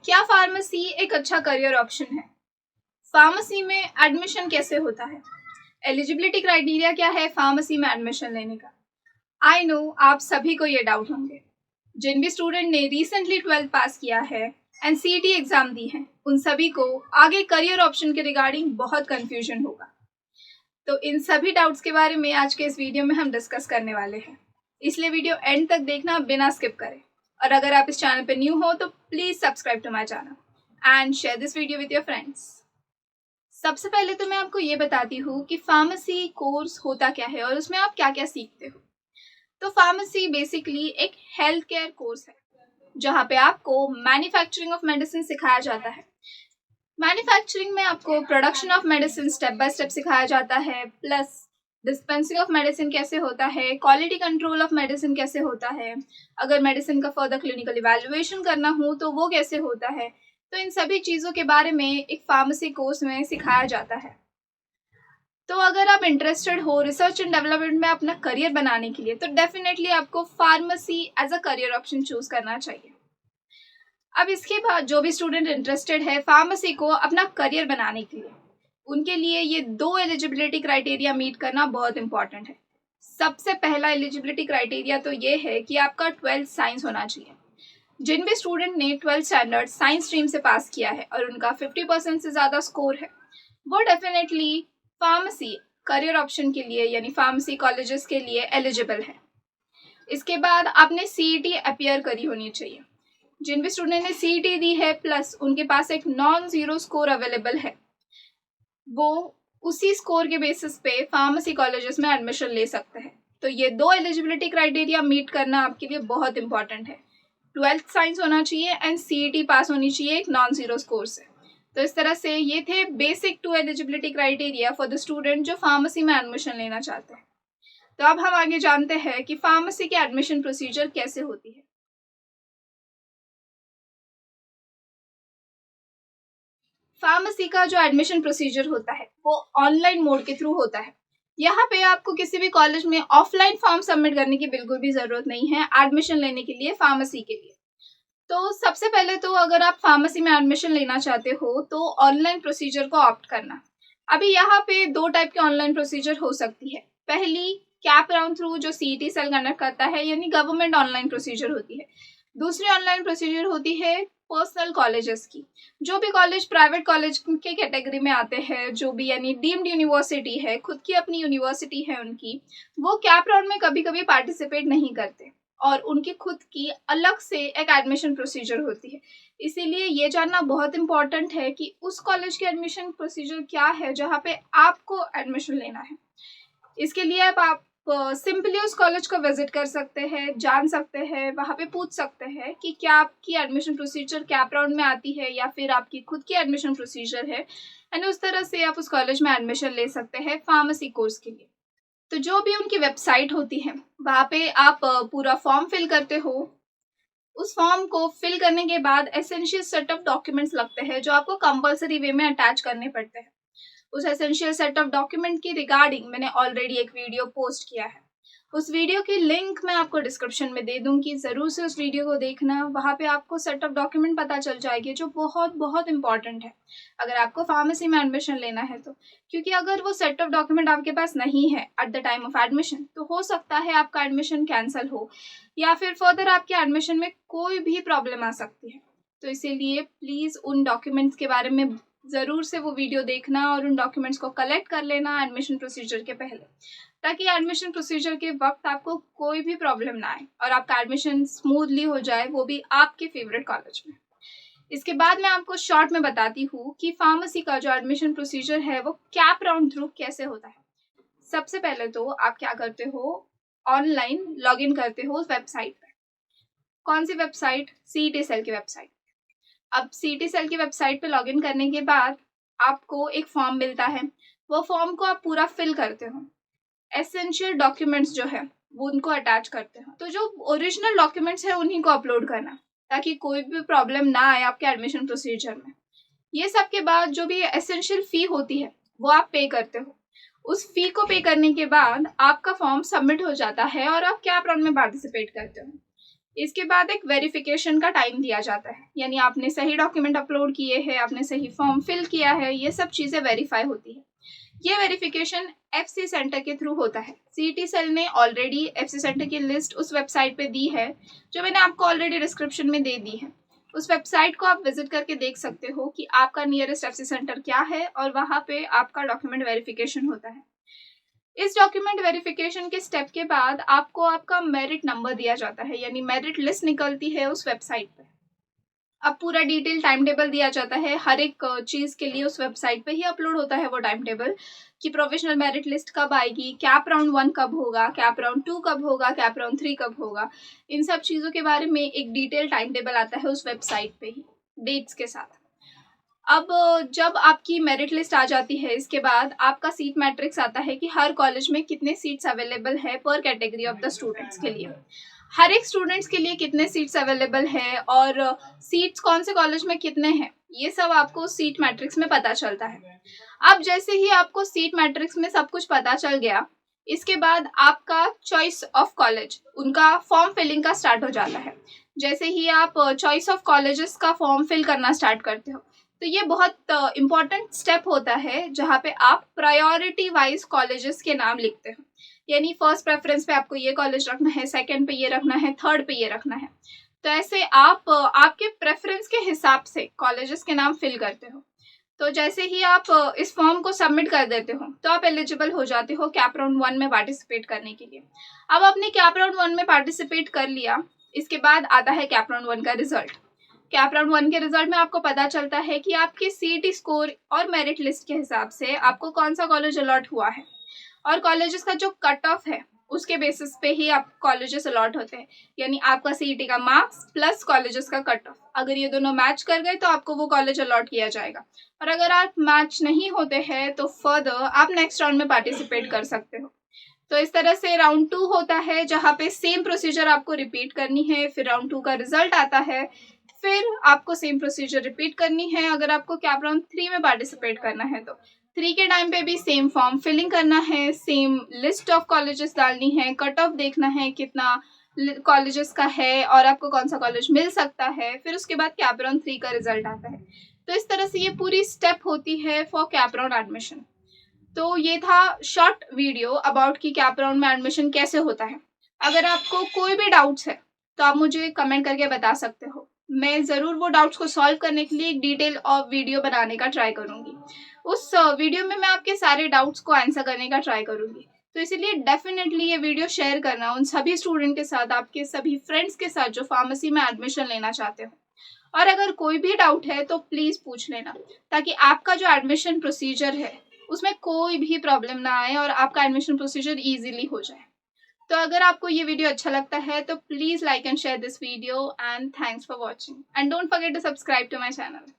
क्या फार्मेसी एक अच्छा करियर ऑप्शन है? फार्मेसी में एडमिशन कैसे होता है? एलिजिबिलिटी क्राइटेरिया क्या है फार्मेसी में एडमिशन लेने का? आई नो आप सभी को ये डाउट होंगे। जिन भी स्टूडेंट ने रिसेंटली 12th पास किया है एंड सीईटी एग्जाम दी है, उन सभी को आगे करियर ऑप्शन के रिगार्डिंग बहुत कंफ्यूजन होगा। तो इन सभी डाउट्स के बारे में आज के इस वीडियो में हम डिस्कस करने वाले हैं, इसलिए वीडियो एंड तक देखना बिना स्किप करें। और अगर आप इस चैनल पर न्यू हो तो please subscribe to my channel and share this video with your friends. सबसे पहले तो मैं आपको ये बताती हूँ कि फार्मेसी कोर्स होता क्या है और उसमें आप क्या क्या सीखते हो। तो फार्मेसी बेसिकली एक हेल्थ केयर कोर्स है जहाँ पे आपको मैन्युफैक्चरिंग ऑफ मेडिसिन सिखाया जाता है। मैन्युफैक्चरिंग में आपको production of medicine step by step सिखाया जाता है, प्लस डिस्पेंसिंग ऑफ मेडिसिन कैसे होता है, क्वालिटी कंट्रोल ऑफ मेडिसिन कैसे होता है, अगर मेडिसिन का फर्दर क्लिनिकल इवैल्यूएशन करना हो तो वो कैसे होता है। तो इन सभी चीज़ों के बारे में एक फार्मेसी कोर्स में सिखाया जाता है। तो अगर आप इंटरेस्टेड हो रिसर्च एंड डेवलपमेंट में अपना करियर बनाने के लिए तो डेफिनेटली आपको pharmacy as a career option choose करना चाहिए। अब इसके बाद जो भी स्टूडेंट इंटरेस्टेड है फार्मेसी को अपना करियर बनाने के लिए, उनके लिए ये 2 एलिजिबिलिटी क्राइटेरिया मीट करना बहुत इंपॉर्टेंट है। सबसे पहला एलिजिबिलिटी क्राइटेरिया तो ये है कि आपका 12th साइंस होना चाहिए। जिन भी स्टूडेंट ने 12th स्टैंडर्ड साइंस स्ट्रीम से पास किया है और उनका 50% से ज़्यादा स्कोर है, वो डेफिनेटली फार्मेसी करियर ऑप्शन के लिए यानी फार्मेसी कॉलेजेस के लिए एलिजिबल है। इसके बाद आपने सीईटी अपीयर करी होनी चाहिए। जिन भी स्टूडेंट ने सीईटी दी है प्लस उनके पास एक नॉन जीरो स्कोर अवेलेबल है, वो उसी स्कोर के बेसिस पे फार्मेसी कॉलेजेस में एडमिशन ले सकते हैं। तो ये 2 एलिजिबिलिटी क्राइटेरिया मीट करना आपके लिए बहुत इंपॉर्टेंट है। 12th साइंस होना चाहिए एंड सीईटी पास होनी चाहिए एक नॉन जीरो स्कोर से। तो इस तरह से ये थे basic 2 eligibility criteria for the student जो फार्मेसी में एडमिशन लेना चाहते हैं। तो अब हम आगे जानते हैं कि फार्मेसी की एडमिशन प्रोसीजर कैसे होती है। फार्मेसी का जो एडमिशन प्रोसीजर होता है वो ऑनलाइन मोड के थ्रू होता है। यहाँ पे आपको किसी भी कॉलेज में ऑफलाइन फॉर्म सबमिट करने की बिल्कुल भी जरूरत नहीं है एडमिशन लेने के लिए फार्मेसी के लिए। तो सबसे पहले तो अगर आप फार्मेसी में एडमिशन लेना चाहते हो तो ऑनलाइन प्रोसीजर को ऑप्ट करना। अभी यहाँ पे 2 टाइप के ऑनलाइन प्रोसीजर हो सकती है। पहली कैप राउंड थ्रू जो सीईटी सेल कंडक्ट करता है यानी गवर्नमेंट ऑनलाइन प्रोसीजर होती है। दूसरी ऑनलाइन प्रोसीजर होती है पर्सनल कॉलेजेस की। जो भी कॉलेज प्राइवेट कॉलेज के कैटेगरी में आते हैं, जो भी यानी डीम्ड यूनिवर्सिटी है, खुद की अपनी यूनिवर्सिटी है उनकी, वो कैप राउंड में कभी कभी पार्टिसिपेट नहीं करते और उनकी खुद की अलग से एक एडमिशन प्रोसीजर होती है। इसीलिए ये जानना बहुत इंपॉर्टेंट है कि उस कॉलेज की एडमिशन प्रोसीजर क्या है जहाँ पे आपको एडमिशन लेना है। इसके लिए आप सिंपली उस कॉलेज को विजिट कर सकते हैं, जान सकते हैं, वहाँ पे पूछ सकते हैं कि क्या आपकी एडमिशन प्रोसीजर कैप राउंड में आती है या फिर आपकी खुद की एडमिशन प्रोसीजर है, एंड उस तरह से आप उस कॉलेज में एडमिशन ले सकते हैं फार्मेसी कोर्स के लिए। तो जो भी उनकी वेबसाइट होती है वहाँ पे आप पूरा फॉर्म फिल करते हो। उस फॉर्म को फिल करने के बाद एसेंशियल सेट ऑफ डॉक्यूमेंट्स लगते हैं जो आपको कंपलसरी वे में अटैच करने पड़ते हैं। उस एसेंशियल सेट ऑफ डॉक्यूमेंट की रिगार्डिंग मैंने ऑलरेडी एक वीडियो पोस्ट किया है। उस वीडियो की लिंक मैं आपको डिस्क्रिप्शन में दे दूंगी, ज़रूर से उस वीडियो को देखना। वहाँ पे आपको सेट ऑफ डॉक्यूमेंट पता चल जाएगी जो बहुत बहुत इंपॉर्टेंट है अगर आपको फार्मेसी में एडमिशन लेना है तो। क्योंकि अगर वो सेट ऑफ डॉक्यूमेंट आपके पास नहीं है at the time of admission तो हो सकता है आपका एडमिशन कैंसिल हो या फिर फर्दर आपके एडमिशन में कोई भी प्रॉब्लम आ सकती है। तो इसीलिए प्लीज़ उन डॉक्यूमेंट्स के बारे में ज़रूर से वो वीडियो देखना और उन डॉक्यूमेंट्स को कलेक्ट कर लेना एडमिशन प्रोसीजर के पहले, ताकि एडमिशन प्रोसीजर के वक्त आपको कोई भी प्रॉब्लम ना आए और आपका एडमिशन स्मूथली हो जाए, वो भी आपके फेवरेट कॉलेज में। इसके बाद मैं आपको शॉर्ट में बताती हूँ कि फार्मेसी का जो एडमिशन प्रोसीजर है वो कैप राउंड थ्रू कैसे होता है। सबसे पहले तो आप क्या करते हो, ऑनलाइन लॉग इन करते हो उस वेबसाइट पर। कौन सी वेबसाइट? सीईटी सेल की वेबसाइट। अब सीईटी सेल की वेबसाइट पे लॉगिन करने के बाद आपको एक फॉर्म मिलता है। वो फॉर्म को आप पूरा फिल करते हो। एसेंशियल डॉक्यूमेंट्स जो है वो उनको अटैच करते हो। तो जो ओरिजिनल डॉक्यूमेंट्स है उन्हीं को अपलोड करना ताकि कोई भी प्रॉब्लम ना आए आपके एडमिशन प्रोसीजर में। ये सब के बाद जो भी एसेंशियल फ़ी होती है वो आप पे करते हो। उस फी को पे करने के बाद आपका फॉर्म सबमिट हो जाता है और आप कैप राउंड में पार्टिसिपेट करते हो। इसके बाद एक वेरिफिकेशन का टाइम दिया जाता है, यानी आपने सही डॉक्यूमेंट अपलोड किए हैं, आपने सही फॉर्म फिल किया है, ये सब चीज़ें वेरीफाई होती है। ये वेरिफिकेशन एफसी सेंटर के थ्रू होता है। सीईटी सेल ने ऑलरेडी एफसी सेंटर की लिस्ट उस वेबसाइट पे दी है, जो मैंने आपको ऑलरेडी डिस्क्रिप्शन में दे दी है। उस वेबसाइट को आप विजिट करके देख सकते हो कि आपका नियरेस्ट एफसी सेंटर क्या है, और वहाँ पे आपका डॉक्यूमेंट वेरिफिकेशन होता है। इस डॉक्यूमेंट वेरिफिकेशन के स्टेप के बाद आपको आपका मेरिट नंबर दिया जाता है, यानी मेरिट लिस्ट निकलती है उस वेबसाइट पे। अब पूरा डिटेल टाइम टेबल दिया जाता है, हर एक चीज़ के लिए उस वेबसाइट पे ही अपलोड होता है वो टाइम टेबल, कि प्रोविजनल मेरिट लिस्ट कब आएगी, कैप राउंड 1 कब होगा, कैप राउंड 2 कब होगा, कैप राउंड 3 कब होगा। इन सब चीज़ों के बारे में एक डिटेल टाइम टेबल आता है उस वेबसाइट पे ही, डेट्स के साथ। अब जब आपकी मेरिट लिस्ट आ जाती है, इसके बाद आपका सीट मैट्रिक्स आता है कि हर कॉलेज में कितने सीट्स अवेलेबल है पर कैटेगरी ऑफ द स्टूडेंट्स के लिए। हर एक स्टूडेंट्स के लिए कितने सीट्स अवेलेबल है और सीट्स कौन से कॉलेज में कितने हैं, ये सब आपको सीट मैट्रिक्स में पता चलता है। अब जैसे ही आपको सीट मैट्रिक्स में सब कुछ पता चल गया, इसके बाद आपका चॉइस ऑफ कॉलेज, उनका फॉर्म फिलिंग का स्टार्ट हो जाता है। जैसे ही आप चॉइस ऑफ कॉलेजेस का फॉर्म फिल करना स्टार्ट करते हो, तो ये बहुत इम्पॉर्टेंट स्टेप होता है, जहाँ पे आप प्रायोरिटी वाइज कॉलेजेस के नाम लिखते हो। यानी फर्स्ट प्रेफरेंस पे आपको ये कॉलेज रखना है, सेकंड पे ये रखना है, थर्ड पे ये रखना है। तो ऐसे आप आपके प्रेफरेंस के हिसाब से कॉलेजेस के नाम फिल करते हो। तो जैसे ही आप इस फॉर्म को सबमिट कर देते हो, तो आप एलिजिबल हो जाते हो कैप राउंड 1 में पार्टिसिपेट करने के लिए। अब आपने कैप राउंड 1 में पार्टिसिपेट कर लिया, इसके बाद आता है कैप राउंड 1 का रिजल्ट। कैप राउंड 1 के रिजल्ट में आपको पता चलता है कि आपके सीईटी स्कोर और मेरिट लिस्ट के हिसाब से आपको कौन सा कॉलेज अलॉट हुआ है, और कॉलेजेस का जो कट ऑफ है उसके बेसिस पे ही आप कॉलेजेस अलॉट होते हैं। यानी आपका सीईटी का मार्क्स प्लस कॉलेजेस का कट ऑफ, अगर ये दोनों मैच कर गए तो आपको वो कॉलेज अलॉट किया जाएगा, और अगर आप मैच नहीं होते हैं तो फर्दर आप नेक्स्ट राउंड में पार्टिसिपेट कर सकते हो। तो इस तरह से राउंड 2 होता है, जहाँ पे सेम प्रोसीजर आपको रिपीट करनी है। फिर राउंड 2 का रिजल्ट आता है, फिर आपको सेम प्रोसीजर रिपीट करनी है अगर आपको कैप राउंड 3 में पार्टिसिपेट करना है। तो 3 के टाइम पे भी सेम फॉर्म फिलिंग करना है, सेम लिस्ट ऑफ कॉलेजेस डालनी है, कट ऑफ देखना है कितना कॉलेजेस का है और आपको कौन सा कॉलेज मिल सकता है। फिर उसके बाद कैप राउंड 3 का रिजल्ट आता है। तो इस तरह से ये पूरी स्टेप होती है फॉर कैप राउंड एडमिशन। तो ये था शॉर्ट वीडियो अबाउट कि कैप राउंड में एडमिशन कैसे होता है। अगर आपको कोई भी डाउट्स है तो आप मुझे कमेंट करके बता सकते हो, मैं ज़रूर वो डाउट्स को सॉल्व करने के लिए एक डिटेल और वीडियो बनाने का ट्राई करूँगी। उस वीडियो में मैं आपके सारे डाउट्स को आंसर करने का ट्राई करूँगी। तो इसीलिए डेफिनेटली ये वीडियो शेयर करना उन सभी स्टूडेंट के साथ, आपके सभी फ्रेंड्स के साथ जो फार्मेसी में एडमिशन लेना चाहते हो। और अगर कोई भी डाउट है तो प्लीज़ पूछ लेना, ताकि आपका जो एडमिशन प्रोसीजर है उसमें कोई भी प्रॉब्लम ना आए और आपका एडमिशन प्रोसीजर ईजिली हो जाए। तो अगर आपको ये वीडियो अच्छा लगता है तो please like and share this video, and thanks for watching, and don't forget to subscribe to my channel.